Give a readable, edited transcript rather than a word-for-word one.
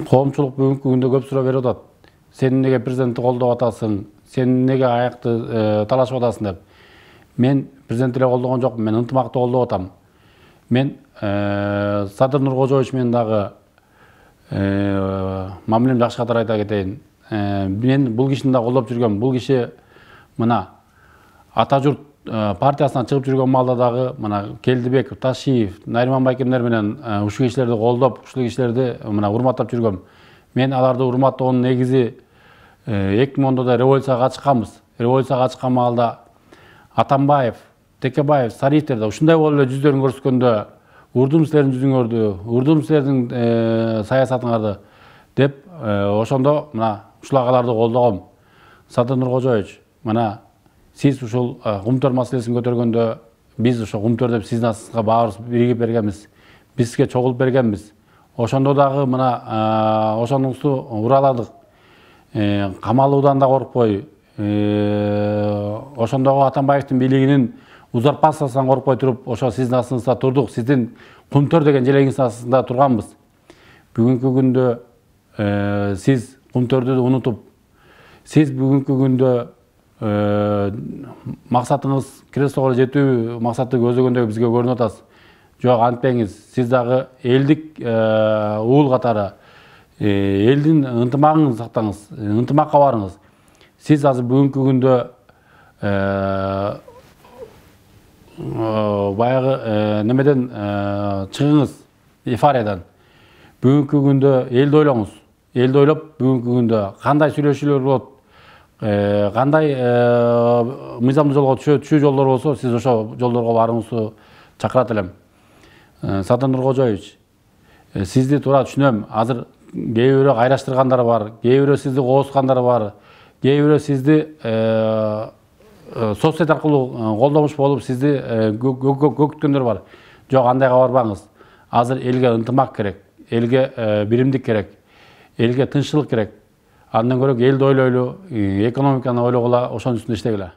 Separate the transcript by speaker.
Speaker 1: коомчулук бүгүнкү күндө көп суроо берип атат. Сен неге президентти колдоп атасың? Сен неге аякты талашып атасың деп. Мен президент эле колдогон жокмун, мен ынтымакты колдоп атам. Мен Садыр Нуркожоевич менен дагы мамилем жакшы катары айта кетейин. Мен бул кишини да колдоп жүргөм. Бул киши мына Ата журт партиясынан чыгып жүргөн маалда дагы мына Келдибеков, Ташиев, Нариман Байкемдер менен ушул кишилерди колдоп, ушул кишилерди мына урматтап жүргөм. Мен аларды урматтоонун негизи 2010-да революцияга катышканбыз. Революцияга катышкан маалда Атамбаев, Текебаев, Сариевтер да ушундай болуп эле жүздөрүн көрсөткөндө урдум силердин жүзүңөрдү, урдум силердин саясатыңарды деп ошондо мына ушул агаларды колдогом. Садыр Нуркожоевич, мына сиз ушул Кумтөр маселесин көтөргөндө биз ошо Кумтөр деп сиздин астыңызга баарыбыз биригип бергенбиз. Биз сизге чогулуп бергенбиз. Ошондо дагы мына ошонусу ураладык. Камалуудан да коркпой, ошондогу Атамбаевдин бийлигинин узурпациясынан коркпой туруп, ошо сиздин астыңызда турдук. Сиздин Кумтөр деген желегиңиздин астында турганбыз. Бүгүнкү күндө сиз Кумтөрдү унутуп, сиз бүгүнкү күндө максатыңыз креслого жетүү максатты көзөгөндөй бизге көрүнүп атасыз. Жок, антпеңиз. Сиз дагы элдик уул катары элдин ынтымагын сактаңыз, ынтымакка барыңыз. Сиз азыр бүгүнкү күндө баягы немеден чыгыңыз, эйфориядан. Бүгүнкү күндө элди ойлоңуз. Элди ойлоп, бүгүнкү күндө кандай сүйлөшүүлөр болот, кандай мыйзамдуу жолго түшүү жолдор болсо, сиз ошо жолдорго барууңузду чакырат элем. Садыр Нуркожоевич, сизди туура түшүнөм. Азыр кээ бирөө кайраштыргандар бар, кээ бирөө сизди коозгандар бар, кээ бирөө сизди соцсет аркылуу колдомуш болуп сизди көкүткөндөр бар. Жок, андайга барбаңыз. Азыр элге ынтымак керек, элге биримдик керек, элге тынччылык керек. Андан көрө элди ойлойлу, экономиканы ойлогула, ошонун үстүндө иштегиле.